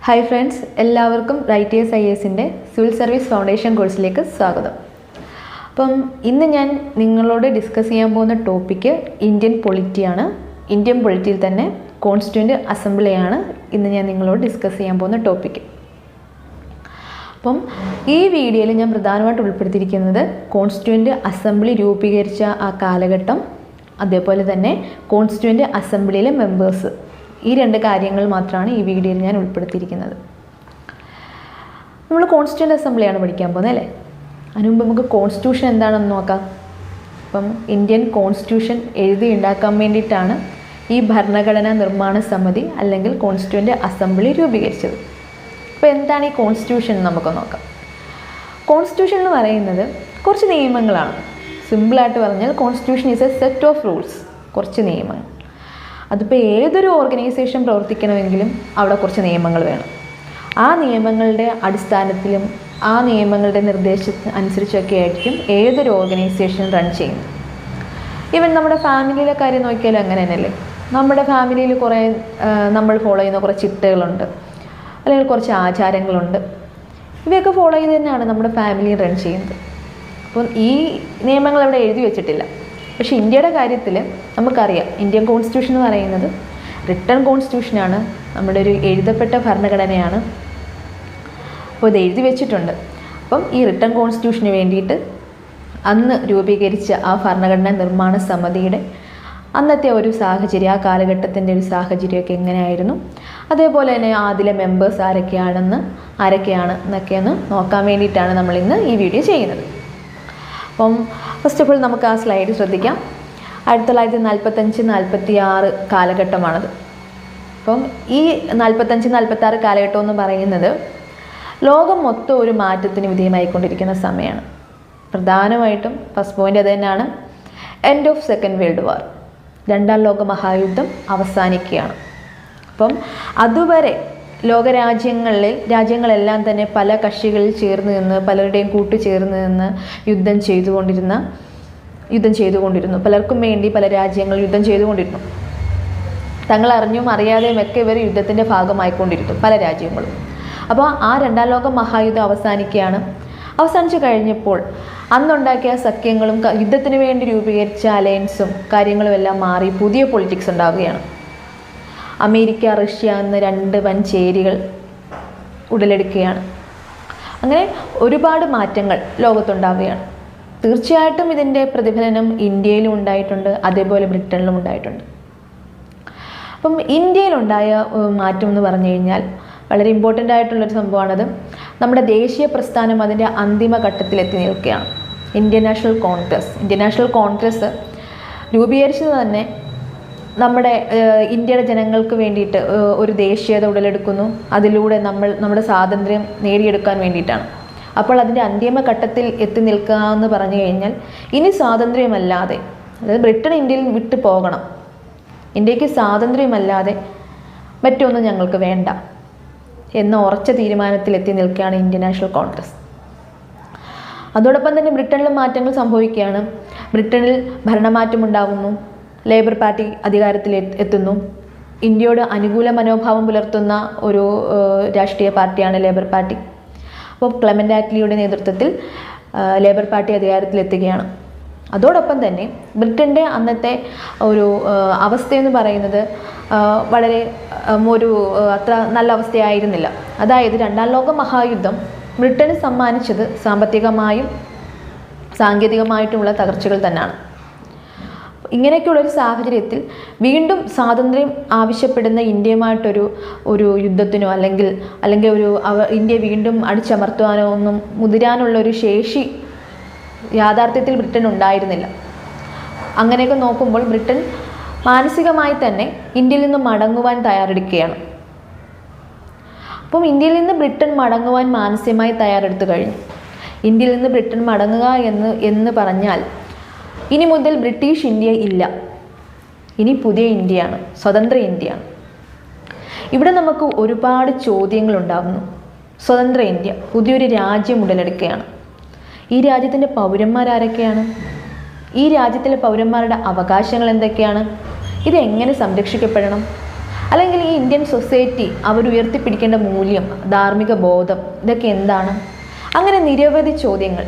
Hi friends, എല്ലാവർക്കും Righteous IAS ന്റെ civil service foundation കോഴ്സിലേക്ക് സ്വാഗതം. അപ്പം ഇന്ന് ഞാൻ നിങ്ങളോട് ഡിസ്കസ് ചെയ്യാൻ പോകുന്ന ടോപ്പിക് ഇന്ത്യൻ പൊളിറ്റി ആണ്. ഇന്ത്യൻ പൊളിറ്റിയിൽ തന്നെ കോൺസ്റ്റിറ്റ്യൂന്റ് അസംബ്ലിയാണ് ഇന്ന് ഞാൻ നിങ്ങളോട് ഡിസ്കസ് ചെയ്യാൻ പോകുന്ന ടോപ്പിക്. അപ്പം ഈ വീഡിയോയിൽ ഞാൻ പ്രധാനമായിട്ട് ഉൾപ്പെടുത്തിയിരിക്കുന്നത് കോൺസ്റ്റിറ്റ്യൂന്റ് അസംബ്ലി രൂപീകരിച്ച ആ കാലഘട്ടം, അതേപോലെ തന്നെ കോൺസ്റ്റിറ്റ്യൂന്റ് അസംബ്ലിയിലെ മെമ്പേഴ്സ്, ഈ രണ്ട് കാര്യങ്ങൾ മാത്രമാണ് ഈ വീഡിയോയിൽ ഞാൻ ഉൾപ്പെടുത്തിയിരിക്കുന്നത്. നമ്മൾ കോൺസ്റ്റിറ്റ്യൂന്റ് അസംബ്ലിയാണ് പഠിക്കാൻ പോകുന്നത് അല്ലേ? അതിന് മുമ്പ് നമുക്ക് കോൺസ്റ്റിറ്റ്യൂഷൻ എന്താണെന്ന് നോക്കാം. അപ്പം ഇന്ത്യൻ കോൺസ്റ്റിറ്റ്യൂഷൻ എഴുതി ഉണ്ടാക്കാൻ വേണ്ടിയിട്ടാണ് ഈ ഭരണഘടനാ നിർമ്മാണ സമിതി അല്ലെങ്കിൽ കോൺസ്റ്റിറ്റ്യൂന്റ് അസംബ്ലി രൂപീകരിച്ചത്. അപ്പോൾ എന്താണ് ഈ കോൺസ്റ്റിറ്റ്യൂഷൻ എന്ന് നമുക്ക് നോക്കാം. കോൺസ്റ്റിറ്റ്യൂഷൻ എന്ന് പറയുന്നത് കുറച്ച് നിയമങ്ങളാണ്. സിമ്പിളായിട്ട് പറഞ്ഞാൽ constitution is A set of rules, കുറച്ച് നിയമങ്ങൾ. അതിപ്പോൾ ഏതൊരു ഓർഗനൈസേഷൻ പ്രവർത്തിക്കണമെങ്കിലും അവിടെ കുറച്ച് നിയമങ്ങൾ വേണം. ആ നിയമങ്ങളുടെ അടിസ്ഥാനത്തിലും ആ നിയമങ്ങളുടെ നിർദ്ദേശത്തിന് അനുസരിച്ചൊക്കെ ആയിരിക്കും ഏതൊരു ഓർഗനൈസേഷൻ റൺ ചെയ്യുന്നത്. ഈവൻ നമ്മുടെ ഫാമിലിയിലെ കാര്യം നോക്കിയാലും അങ്ങനെ തന്നെയല്ലേ? നമ്മുടെ ഫാമിലിയിൽ കുറേ നമ്മൾ ഫോളോ ചെയ്യുന്ന കുറേ ചിട്ടകളുണ്ട്, അല്ലെങ്കിൽ കുറച്ച് ആചാരങ്ങളുണ്ട്. ഇവയൊക്കെ ഫോളോ ചെയ്ത് തന്നെയാണ് നമ്മുടെ ഫാമിലി റൺ ചെയ്യുന്നത്. അപ്പം ഈ നിയമങ്ങൾ അവിടെ എഴുതി വെച്ചിട്ടില്ല. പക്ഷേ ഇന്ത്യയുടെ കാര്യത്തിൽ നമുക്കറിയാം, ഇന്ത്യൻ കോൺസ്റ്റിറ്റ്യൂഷൻ എന്ന് പറയുന്നത് റിട്ടൺ കോൺസ്റ്റിറ്റ്യൂഷനാണ്, നമ്മുടെ ഒരു എഴുതപ്പെട്ട ഭരണഘടനയാണ്. അപ്പോൾ ഇത് എഴുതി വെച്ചിട്ടുണ്ട്. അപ്പം ഈ റിട്ടൺ കോൺസ്റ്റിറ്റ്യൂഷന് വേണ്ടിയിട്ട് അന്ന് രൂപീകരിച്ച ആ ഭരണഘടനാ നിർമ്മാണ സമിതിയുടെ അന്നത്തെ ഒരു സാഹചര്യം, ആ കാലഘട്ടത്തിൻ്റെ ഒരു സാഹചര്യമൊക്കെ എങ്ങനെയായിരുന്നു, അതേപോലെ തന്നെ അതിലെ മെമ്പേഴ്സ് ആരൊക്കെയാണ് എന്നൊക്കെയൊന്ന് നോക്കാൻ വേണ്ടിയിട്ടാണ് നമ്മളിന്ന് ഈ വീഡിയോ ചെയ്യുന്നത്. അപ്പം ഫസ്റ്റ് ഓഫ് ഓൾ നമുക്ക് ആ സ്ലൈഡ് ശ്രദ്ധിക്കാം. 1945-46 കാലഘട്ടമാണത്. അപ്പം ഈ 45-46 കാലഘട്ടം എന്ന് പറയുന്നത് ലോകം മൊത്തം ഒരു മാറ്റത്തിന് വിധേയമായിക്കൊണ്ടിരിക്കുന്ന സമയമാണ്. പ്രധാനമായിട്ടും ഫസ്റ്റ് പോയിന്റ് അത് തന്നെയാണ്, end of second world war, രണ്ടാം ലോക മഹായുദ്ധം അവസാനിക്കുകയാണ്. അപ്പം അതുവരെ രാജ്യങ്ങളെല്ലാം തന്നെ പല കക്ഷികളിൽ ചേർന്ന് നിന്ന്, പലരുടെയും കൂട്ടുചേർന്ന് നിന്ന് യുദ്ധം ചെയ്തുകൊണ്ടിരുന്നു. പലർക്കും വേണ്ടി പല രാജ്യങ്ങൾ യുദ്ധം ചെയ്തുകൊണ്ടിരുന്നു. തങ്ങൾ അറിഞ്ഞും അറിയാതെയും ഒക്കെ ഇവർ യുദ്ധത്തിൻ്റെ ഭാഗമായിക്കൊണ്ടിരുന്നു പല രാജ്യങ്ങളും. അപ്പോൾ ആ രണ്ടാം ലോക മഹായുദ്ധം അവസാനിച്ചു കഴിഞ്ഞപ്പോൾ അന്നുണ്ടാക്കിയ സഖ്യങ്ങളും യുദ്ധത്തിന് വേണ്ടി രൂപീകരിച്ച അലയൻസും കാര്യങ്ങളും എല്ലാം മാറി പുതിയ പൊളിറ്റിക്സ് ഉണ്ടാവുകയാണ്. അമേരിക്ക, റഷ്യ എന്ന രണ്ട് വൻ ചേരികൾ ഉടലെടുക്കുകയാണ്. അങ്ങനെ ഒരുപാട് മാറ്റങ്ങൾ ലോകത്തുണ്ടാവുകയാണ്. തീർച്ചയായിട്ടും ഇതിൻ്റെ പ്രതിഫലനം ഇന്ത്യയിലും ഉണ്ടായിട്ടുണ്ട്, അതേപോലെ ബ്രിട്ടനിലും ഉണ്ടായിട്ടുണ്ട്. അപ്പം ഇന്ത്യയിലുണ്ടായ മാറ്റം എന്ന് പറഞ്ഞു കഴിഞ്ഞാൽ വളരെ ഇമ്പോർട്ടൻ്റ് ആയിട്ടുള്ളൊരു സംഭവമാണത്. നമ്മുടെ ദേശീയ പ്രസ്ഥാനം അതിൻ്റെ അന്തിമ ഘട്ടത്തിലെത്തി നിൽക്കുകയാണ്. ഇന്ത്യൻ നാഷണൽ കോൺഗ്രസ് രൂപീകരിച്ചത് തന്നെ നമ്മുടെ ഇന്ത്യയുടെ ജനങ്ങൾക്ക് വേണ്ടിയിട്ട് ഒരു ദേശീയത ഉടലെടുക്കുന്നു. അതിലൂടെ നമ്മുടെ സ്വാതന്ത്ര്യം നേടിയെടുക്കാൻ വേണ്ടിയിട്ടാണ്. അപ്പോൾ അതിൻ്റെ അന്തിമ ഘട്ടത്തിൽ എത്തി നിൽക്കുക എന്ന് പറഞ്ഞു കഴിഞ്ഞാൽ ഇനി സ്വാതന്ത്ര്യമല്ലാതെ, അതായത് ബ്രിട്ടൻ ഇന്ത്യയിൽ വിട്ടു പോകണം, ഇന്ത്യക്ക് സ്വാതന്ത്ര്യമല്ലാതെ മറ്റൊന്നും ഞങ്ങൾക്ക് വേണ്ട എന്ന ഉറച്ച തീരുമാനത്തിൽ എത്തി നിൽക്കുകയാണ് ഇന്ത്യൻ നാഷണൽ കോൺഗ്രസ്. അതോടൊപ്പം തന്നെ ബ്രിട്ടനിലും മാറ്റങ്ങൾ സംഭവിക്കുകയാണ്. ബ്രിട്ടനിൽ ഭരണമാറ്റം ഉണ്ടാകുന്നു, ലേബർ പാർട്ടി അധികാരത്തിൽ എത്തുന്നു. ഇന്ത്യയോട് അനുകൂല മനോഭാവം പുലർത്തുന്ന ഒരു രാഷ്ട്രീയ പാർട്ടിയാണ് ലേബർ പാർട്ടി. അപ്പോൾ ക്ലെമന്റ് ആറ്റ്ലിയുടെ നേതൃത്വത്തിൽ ലേബർ പാർട്ടി അധികാരത്തിലെത്തുകയാണ്. അതോടൊപ്പം തന്നെ ബ്രിട്ടൻ്റെ അന്നത്തെ ഒരു അവസ്ഥയെന്ന് പറയുന്നത് വളരെ അത്ര നല്ല അവസ്ഥയായിരുന്നില്ല. അതായത് രണ്ടാം ലോക മഹായുദ്ധം ബ്രിട്ടന് സമ്മാനിച്ചത് സാമ്പത്തികമായും സാങ്കേതികമായിട്ടുമുള്ള തകർച്ചകൾ തന്നെയാണ്. ഇങ്ങനെയൊക്കെയുള്ളൊരു സാഹചര്യത്തിൽ വീണ്ടും സ്വാതന്ത്ര്യം ആവശ്യപ്പെടുന്ന ഇന്ത്യയുമായിട്ടൊരു യുദ്ധത്തിനോ അല്ലെങ്കിൽ ഇന്ത്യ വീണ്ടും അടിച്ചമർത്തുവാനോ ഒന്നും മുതിരാനുള്ളൊരു ശേഷി യാഥാർത്ഥ്യത്തിൽ ബ്രിട്ടൻ ഉണ്ടായിരുന്നില്ല. അങ്ങനെയൊക്കെ നോക്കുമ്പോൾ ബ്രിട്ടൻ മാനസികമായി തന്നെ ഇന്ത്യയിൽ നിന്ന് മടങ്ങുവാൻ തയ്യാറെടുക്കുകയാണ്. അപ്പം ഇന്ത്യയിൽ നിന്ന് ബ്രിട്ടൻ മടങ്ങുവാൻ മാനസികമായി തയ്യാറെടുത്തു കഴിഞ്ഞു. ഇന്ത്യയിൽ നിന്ന് ബ്രിട്ടൻ മടങ്ങുക എന്ന് പറഞ്ഞാൽ ഇനി മുതൽ ബ്രിട്ടീഷ് ഇന്ത്യ ഇല്ല, ഇനി പുതിയ ഇന്ത്യയാണ്, സ്വതന്ത്ര ഇന്ത്യയാണ്. ഇവിടെ നമുക്ക് ഒരുപാട് ചോദ്യങ്ങളുണ്ടാകുന്നു. സ്വതന്ത്ര ഇന്ത്യ, പുതിയൊരു രാജ്യം ഉടലെടുക്കുകയാണ്. ഈ രാജ്യത്തിൻ്റെ പൗരന്മാരാരൊക്കെയാണ്? ഈ രാജ്യത്തിലെ പൗരന്മാരുടെ അവകാശങ്ങൾ എന്തൊക്കെയാണ്? ഇതെങ്ങനെ സംരക്ഷിക്കപ്പെടണം? അല്ലെങ്കിൽ ഈ ഇന്ത്യൻ സൊസൈറ്റി അവരുയർത്തിപ്പിടിക്കേണ്ട മൂല്യം, ധാർമ്മിക ബോധം, ഇതൊക്കെ എന്താണ്? അങ്ങനെ നിരവധി ചോദ്യങ്ങൾ.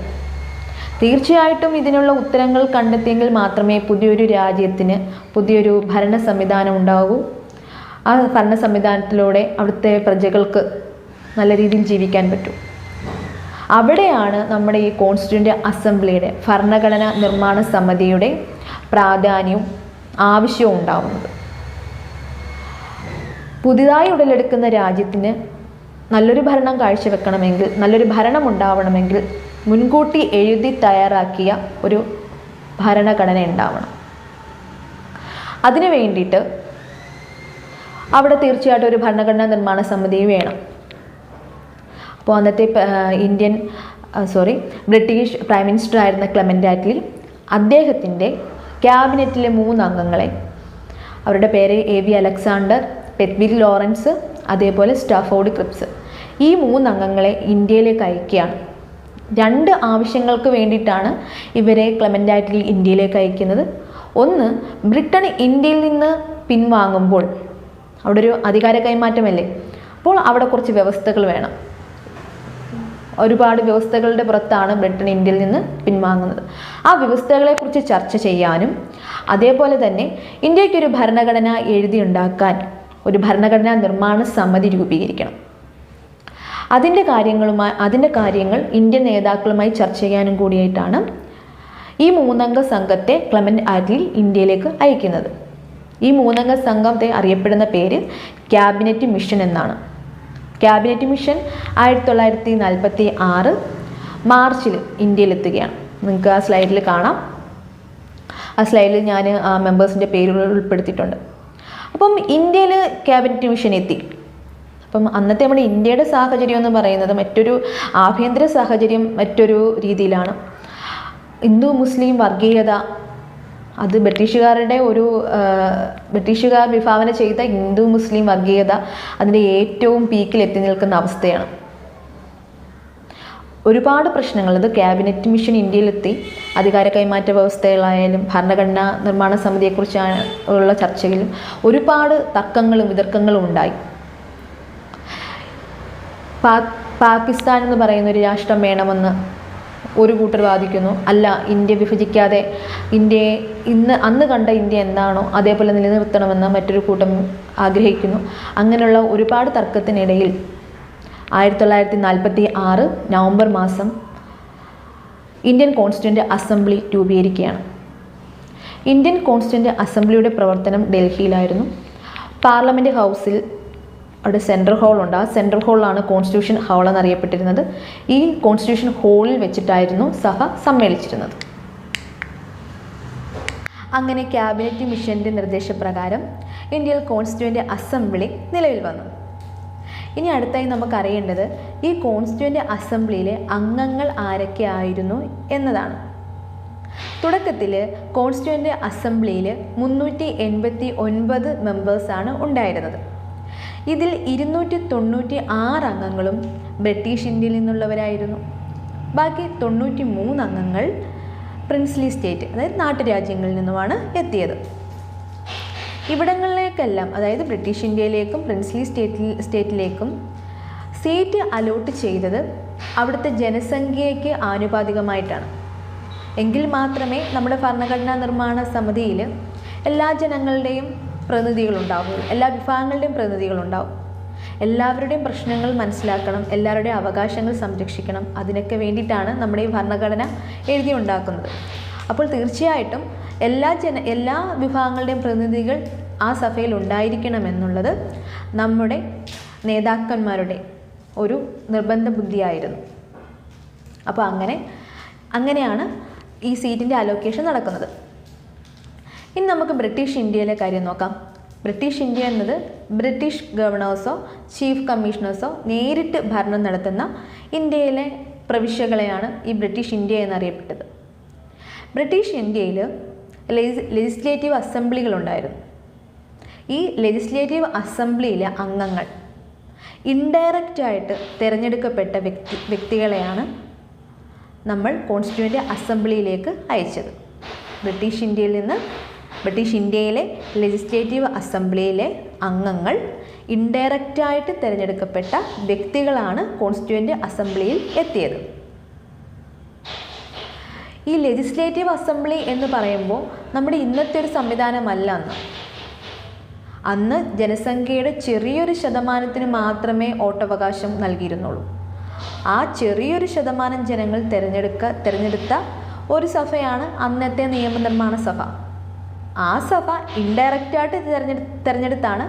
തീർച്ചയായിട്ടും ഇതിനുള്ള ഉത്തരങ്ങൾ കണ്ടെത്തിയെങ്കിൽ മാത്രമേ പുതിയൊരു രാജ്യത്തിന് പുതിയൊരു ഭരണ സംവിധാനം ഉണ്ടാകൂ. ആ ഭരണ സംവിധാനത്തിലൂടെ അവിടുത്തെ പ്രജകൾക്ക് നല്ല രീതിയിൽ ജീവിക്കാൻ പറ്റും. അവിടെയാണ് നമ്മുടെ ഈ കോൺസ്റ്റിറ്റ്യൂൻ്റ് അസംബ്ലിയുടെ, ഭരണഘടനാ നിർമ്മാണ സമിതിയുടെ പ്രാധാന്യവും ആവശ്യവും ഉണ്ടാവുന്നത്. പുതിയതായി ഉടലെടുക്കുന്ന രാജ്യത്തിന് നല്ലൊരു ഭരണം കാഴ്ചവെക്കണമെങ്കിൽ, നല്ലൊരു ഭരണം ഉണ്ടാവണമെങ്കിൽ മുൻകൂട്ടി എഴുതി തയ്യാറാക്കിയ ഒരു ഭരണഘടന ഉണ്ടാവണം. അതിനു വേണ്ടിയിട്ട് അവിടെ തീർച്ചയായിട്ടും ഒരു ഭരണഘടനാ നിർമ്മാണ സമിതി വേണം. അപ്പോൾ അന്നത്തെ ബ്രിട്ടീഷ് പ്രൈം മിനിസ്റ്റർ ആയിരുന്ന ക്ലെമന്റ് ആറ്റ്ലി അദ്ദേഹത്തിൻ്റെ ക്യാബിനറ്റിലെ 3 അംഗങ്ങളെ, അവരുടെ പേര് AV അലക്സാണ്ടർ, പെറ്റ്വിൽ ലോറൻസ്, അതേപോലെ സ്റ്റാഫോർഡ് ക്രിപ്സ്, ഈ 3 അംഗങ്ങളെ ഇന്ത്യയിലേക്ക് അയക്കുകയാണ്. 2 ആവശ്യങ്ങൾക്ക് വേണ്ടിയിട്ടാണ് ഇവരെ ക്ലെമന്റ് ആറ്റ്ലി ഇന്ത്യയിലേക്ക് അയക്കുന്നത്. ഒന്ന്, ബ്രിട്ടൻ ഇന്ത്യയിൽ നിന്ന് പിൻവാങ്ങുമ്പോൾ അവിടെ ഒരു അധികാര കൈമാറ്റമല്ലേ, അപ്പോൾ അവിടെ കുറച്ച് വ്യവസ്ഥകൾ വേണം. ഒരുപാട് വ്യവസ്ഥകളുടെ പുറത്താണ് ബ്രിട്ടൻ ഇന്ത്യയിൽ നിന്ന് പിൻവാങ്ങുന്നത്. ആ വ്യവസ്ഥകളെക്കുറിച്ച് ചർച്ച ചെയ്യാനും അതേപോലെ തന്നെ ഇന്ത്യക്കൊരു ഭരണഘടന എഴുതിയുണ്ടാക്കാൻ ഒരു ഭരണഘടനാ നിർമ്മാണ സമിതി രൂപീകരിക്കണം. അതിൻ്റെ കാര്യങ്ങൾ ഇന്ത്യൻ നേതാക്കളുമായി ചർച്ച ചെയ്യാനും കൂടിയായിട്ടാണ് ഈ 3 അംഗ സംഘത്തെ ക്ലെമന്റ് ആറ്റ്ലി ഇന്ത്യയിലേക്ക് അയക്കുന്നത്. ഈ 3 അംഗ സംഘത്തെ അറിയപ്പെടുന്ന പേര് ക്യാബിനറ്റ് മിഷൻ എന്നാണ്. ക്യാബിനറ്റ് മിഷൻ 1946 മാർച്ചിൽ ഇന്ത്യയിലെത്തുകയാണ്. നിങ്ങൾക്ക് ആ സ്ലൈഡിൽ കാണാം. ആ സ്ലൈഡിൽ ഞാൻ ആ മെമ്പേഴ്സിൻ്റെ പേരുകൾ ഉൾപ്പെടുത്തിയിട്ടുണ്ട്. അപ്പം ഇന്ത്യയിൽ ക്യാബിനറ്റ് മിഷൻ എത്തി. അപ്പം അന്നത്തെ നമ്മുടെ ഇന്ത്യയുടെ സാഹചര്യം എന്ന് പറയുന്നത് മറ്റൊരു ആഭ്യന്തര സാഹചര്യം മറ്റൊരു രീതിയിലാണ്. ഹിന്ദു മുസ്ലിം വർഗീയത, അത് ബ്രിട്ടീഷുകാർ വിഭാവന ചെയ്ത ഹിന്ദു മുസ്ലിം വർഗീയത അതിൻ്റെ ഏറ്റവും പീക്കിൽ എത്തി നിൽക്കുന്ന അവസ്ഥയാണ്. ഒരുപാട് പ്രശ്നങ്ങൾ, അത് ക്യാബിനറ്റ് മിഷൻ ഇന്ത്യയിലെത്തി, അധികാര കൈമാറ്റ വ്യവസ്ഥകളായാലും ഭരണഘടനാ നിർമ്മാണ സമിതിയെക്കുറിച്ചുള്ള ചർച്ചയിലും ഒരുപാട് തർക്കങ്ങളും വിതർക്കങ്ങളും ഉണ്ടായി. പാകിസ്ഥാൻ എന്ന് പറയുന്ന ഒരു രാഷ്ട്രം വേണമെന്ന് ഒരു കൂട്ടർ വാദിക്കുന്നു. അല്ല, ഇന്ത്യ വിഭജിക്കാതെ ഇന്ത്യയെ അന്ന് കണ്ട ഇന്ത്യ എന്താണോ അതേപോലെ നിലനിർത്തണമെന്ന് മറ്റൊരു കൂട്ടം ആഗ്രഹിക്കുന്നു. അങ്ങനെയുള്ള ഒരുപാട് തർക്കത്തിനിടയിൽ 1946 നവംബർ മാസം ഇന്ത്യൻ കോൺസ്റ്റിറ്റ്യൂൻ്റ് അസംബ്ലി രൂപീകരിക്കുകയാണ്. ഇന്ത്യൻ കോൺസ്റ്റിറ്റ്യൂൻ്റ് അസംബ്ലിയുടെ പ്രവർത്തനം ഡൽഹിയിലായിരുന്നു. പാർലമെൻറ്റ് ഹൗസിൽ അവിടെ സെൻട്രൽ ഹാളുണ്ട്. ആ സെൻട്രൽ ഹാളാണ് കോൺസ്റ്റിറ്റ്യൂഷൻ ഹാൾ എന്നറിയപ്പെട്ടിരുന്നത്. ഈ കോൺസ്റ്റിറ്റ്യൂഷൻ ഹാളിൽ വെച്ചിട്ടായിരുന്നു സഭ സമ്മേളിച്ചിരുന്നത്. അങ്ങനെ ക്യാബിനറ്റ് മിഷൻ്റെ നിർദ്ദേശപ്രകാരം ഇന്ത്യയിൽ കോൺസ്റ്റിറ്റ്യൂൻ്റ് അസംബ്ലി നിലവിൽ വന്നു. ഇനി അടുത്തായി നമുക്കറിയേണ്ടത് ഈ കോൺസ്റ്റിറ്റ്യൂൻ്റ് അസംബ്ലിയിലെ അംഗങ്ങൾ ആരൊക്കെ ആയിരുന്നു എന്നതാണ്. തുടക്കത്തിൽ കോൺസ്റ്റിറ്റ്യൂൻ്റ് അസംബ്ലിയിൽ 389 മെമ്പേഴ്സാണ് ഉണ്ടായിരുന്നത്. ഇതിൽ 296 അംഗങ്ങളും ബ്രിട്ടീഷ് ഇന്ത്യയിൽ നിന്നുള്ളവരായിരുന്നു. ബാക്കി 93 അംഗങ്ങൾ പ്രിൻസ്ലി സ്റ്റേറ്റ്, അതായത് നാട്ടുരാജ്യങ്ങളിൽ നിന്നുമാണ് എത്തിയത്. ഇവിടങ്ങളിലേക്കെല്ലാം, അതായത് ബ്രിട്ടീഷ് ഇന്ത്യയിലേക്കും പ്രിൻസ്ലി സ്റ്റേറ്റിലേക്കും സീറ്റ് അലോട്ട് ചെയ്തത് അവിടുത്തെ ജനസംഖ്യയ്ക്ക് ആനുപാതികമായിട്ടാണ്. എങ്കിൽ മാത്രമേ നമ്മുടെ ഭരണഘടനാ നിർമ്മാണ സമിതിയിൽ എല്ലാ ജനങ്ങളുടെയും പ്രതിനിധികളുണ്ടാവുകയുള്ളൂ, എല്ലാ വിഭാഗങ്ങളുടെയും പ്രതിനിധികളുണ്ടാവും. എല്ലാവരുടെയും പ്രശ്നങ്ങൾ മനസ്സിലാക്കണം, എല്ലാവരുടെയും അവകാശങ്ങൾ സംരക്ഷിക്കണം. അതിനൊക്കെ വേണ്ടിയിട്ടാണ് നമ്മുടെ ഈ ഭരണഘടന എഴുതിയുണ്ടാക്കുന്നത്. അപ്പോൾ തീർച്ചയായിട്ടും എല്ലാ വിഭാഗങ്ങളുടെയും പ്രതിനിധികൾ ആ സഭയിൽ ഉണ്ടായിരിക്കണമെന്നുള്ളത് നമ്മുടെ നേതാക്കന്മാരുടെ ഒരു നിർബന്ധ ബുദ്ധിയായിരുന്നു. അപ്പോൾ അങ്ങനെയാണ് ഈ സീറ്റിൻ്റെ അലോക്കേഷൻ നടക്കുന്നത്. ഇനി നമുക്ക് ബ്രിട്ടീഷ് ഇന്ത്യയിലെ കാര്യം നോക്കാം. ബ്രിട്ടീഷ് ഇന്ത്യ എന്നത് ബ്രിട്ടീഷ് ഗവർണേഴ്സോ ചീഫ് കമ്മീഷണേഴ്സോ നേരിട്ട് ഭരണം നടത്തുന്ന ഇന്ത്യയിലെ പ്രവിശ്യകളെയാണ് ഈ ബ്രിട്ടീഷ് ഇന്ത്യ എന്നറിയപ്പെട്ടത്. ബ്രിട്ടീഷ് ഇന്ത്യയിൽ ലെജിസ്ലേറ്റീവ് അസംബ്ലികളുണ്ടായിരുന്നു. ഈ ലെജിസ്ലേറ്റീവ് അസംബ്ലിയിലെ അംഗങ്ങൾ ഇൻഡയറക്റ്റായിട്ട് തിരഞ്ഞെടുക്കപ്പെട്ട വ്യക്തികളെയാണ് നമ്മൾ കോൺസ്റ്റിറ്റ്യൂൻ്റ് അസംബ്ലിയിലേക്ക് അയച്ചത്. ബ്രിട്ടീഷ് ഇന്ത്യയിലെ ലെജിസ്ലേറ്റീവ് അസംബ്ലിയിലെ അംഗങ്ങൾ ഇൻഡയറക്റ്റായിട്ട് തിരഞ്ഞെടുക്കപ്പെട്ട വ്യക്തികളാണ് കോൺസ്റ്റിറ്റ്യൂവൻ്റ് അസംബ്ലിയിൽ എത്തിയത്. ഈ ലെജിസ്ലേറ്റീവ് അസംബ്ലി എന്ന് പറയുമ്പോൾ നമ്മുടെ ഇന്നത്തെ ഒരു സംവിധാനമല്ല അന്ന് ജനസംഖ്യയുടെ ചെറിയൊരു ശതമാനത്തിന് മാത്രമേ വോട്ടവകാശം നൽകിയിരുന്നുള്ളൂ. ആ ചെറിയൊരു ശതമാനം ജനങ്ങൾ തിരഞ്ഞെടുത്ത ഒരു സഭയാണ് അന്നത്തെ നിയമനിർമ്മാണ സഭ. ആ സഭ ഇൻഡയറക്റ്റായിട്ട് തിരഞ്ഞെടുത്താണ്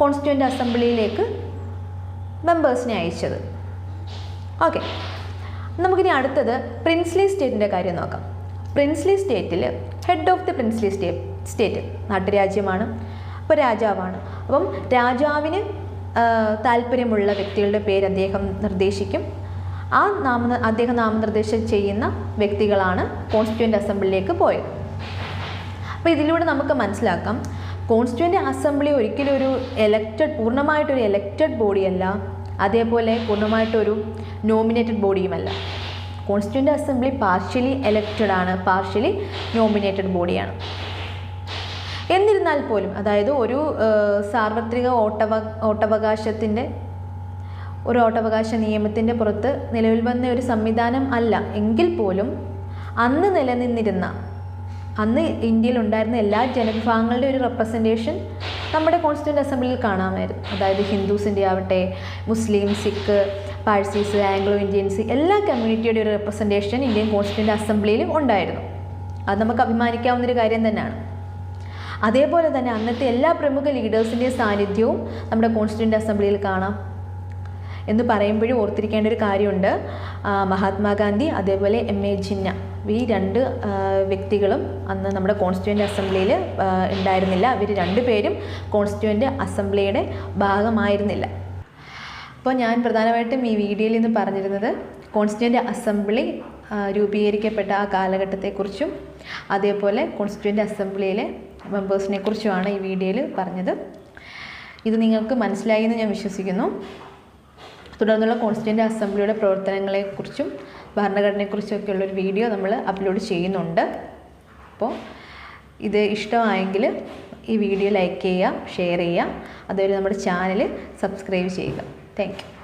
കോൺസ്റ്റിറ്റ്യൂവൻ്റ് അസംബ്ലിയിലേക്ക് മെമ്പേഴ്സിനെ അയച്ചത്. ഓക്കെ, നമുക്കിനി അടുത്തത് പ്രിൻസ്ലി സ്റ്റേറ്റിൻ്റെ കാര്യം നോക്കാം. പ്രിൻസ്ലി സ്റ്റേറ്റിൽ head of the princely state നാട്ടുരാജ്യമാണ്, അപ്പോൾ രാജാവാണ്. അപ്പം രാജാവിന് താല്പര്യമുള്ള വ്യക്തികളുടെ പേര് അദ്ദേഹം നിർദ്ദേശിക്കും. അദ്ദേഹം നാമനിർദ്ദേശം ചെയ്യുന്ന വ്യക്തികളാണ് കോൺസ്റ്റിറ്റ്യൂവൻ്റ് അസംബ്ലിയിലേക്ക് പോയത്. അപ്പോൾ ഇതിലൂടെ നമുക്ക് മനസ്സിലാക്കാം, കോൺസ്റ്റിറ്റ്യൂവൻ്റ് അസംബ്ലി ഒരിക്കലും ഒരു പൂർണ്ണമായിട്ടൊരു എലക്റ്റഡ് ബോഡിയല്ല, അതേപോലെ പൂർണ്ണമായിട്ടൊരു നോമിനേറ്റഡ് ബോഡിയുമല്ല. കോൺസ്റ്റിറ്റ്യൂവൻ്റ് അസംബ്ലി പാർഷ്യലി എലക്റ്റഡ് ആണ്, പാർഷ്യലി നോമിനേറ്റഡ് ബോഡിയാണ്. എന്നിരുന്നാൽ പോലും, അതായത് ഒരു സാർവത്രിക വോട്ടവകാശ നിയമത്തിൻ്റെ പുറത്ത് നിലവിൽ വന്ന ഒരു സംവിധാനം അല്ല എങ്കിൽ പോലും അന്ന് ഇന്ത്യയിൽ ഉണ്ടായിരുന്ന എല്ലാ ജനവിഭാഗങ്ങളുടെ ഒരു റെപ്രസെൻറ്റേഷൻ നമ്മുടെ കോൺസ്റ്റിറ്റ്യൂവൻ്റ് അസംബ്ലിയിൽ കാണാമായിരുന്നു. അതായത് ഹിന്ദുസിൻ്റെ ആവട്ടെ, മുസ്ലിം, സിഖ്, പാഴ്സീസ്, ആംഗ്ലോ ഇന്ത്യൻസ്, എല്ലാ കമ്മ്യൂണിറ്റിയുടെ ഒരു റെപ്രസെൻറ്റേഷൻ ഇന്ത്യൻ കോൺസ്റ്റിറ്റ്യൂവൻ്റ് അസംബ്ലിയിൽ ഉണ്ടായിരുന്നു. അത് നമുക്ക് അഭിമാനിക്കാവുന്നൊരു കാര്യം തന്നെയാണ്. അതേപോലെ തന്നെ അന്നത്തെ എല്ലാ പ്രമുഖ ലീഡേഴ്സിൻ്റെയും സാന്നിധ്യവും നമ്മുടെ കോൺസ്റ്റിറ്റ്യൂവൻ്റ് അസംബ്ലിയിൽ കാണാം. എന്ന് പറയുമ്പോഴും ഓർത്തിരിക്കേണ്ട ഒരു കാര്യമുണ്ട്, മഹാത്മാഗാന്ധി അതേപോലെ MA ജിന്ന, ഈ രണ്ട് വ്യക്തികളും അന്ന് നമ്മുടെ കോൺസ്റ്റിറ്റ്യൂവൻ്റ് അസംബ്ലിയിൽ ഉണ്ടായിരുന്നില്ല. അവർ രണ്ടുപേരും കോൺസ്റ്റിറ്റ്യൂവൻ്റ് അസംബ്ലിയുടെ ഭാഗമായിരുന്നില്ല. അപ്പോൾ ഞാൻ പ്രധാനമായിട്ടും ഈ വീഡിയോയിൽ നിന്ന് പറഞ്ഞിരുന്നത് കോൺസ്റ്റിറ്റ്യൂവൻ്റ് അസംബ്ലി രൂപീകരിക്കപ്പെട്ട ആ കാലഘട്ടത്തെക്കുറിച്ചും അതേപോലെ കോൺസ്റ്റിറ്റ്യൂവൻ്റ് അസംബ്ലിയിലെ മെമ്പേഴ്സിനെ കുറിച്ചുമാണ് ഈ വീഡിയോയിൽ പറഞ്ഞത്. ഇത് നിങ്ങൾക്ക് മനസ്സിലായി എന്ന് ഞാൻ വിശ്വസിക്കുന്നു. തുടർന്നുള്ള കോൺസ്റ്റിറ്റ്യൂവൻ്റ് അസംബ്ലിയുടെ പ്രവർത്തനങ്ങളെക്കുറിച്ചും ഭരണഘടനയെക്കുറിച്ചൊക്കെയുള്ളൊരു വീഡിയോ നമ്മൾ അപ്ലോഡ് ചെയ്യുന്നുണ്ട്. അപ്പോൾ ഇത് ഇഷ്ടമായെങ്കിൽ ഈ വീഡിയോ ലൈക്ക് ചെയ്യുക, ഷെയർ ചെയ്യുക, അതുപോലെ നമ്മുടെ ചാനൽ സബ്സ്ക്രൈബ് ചെയ്യുക. Thank you.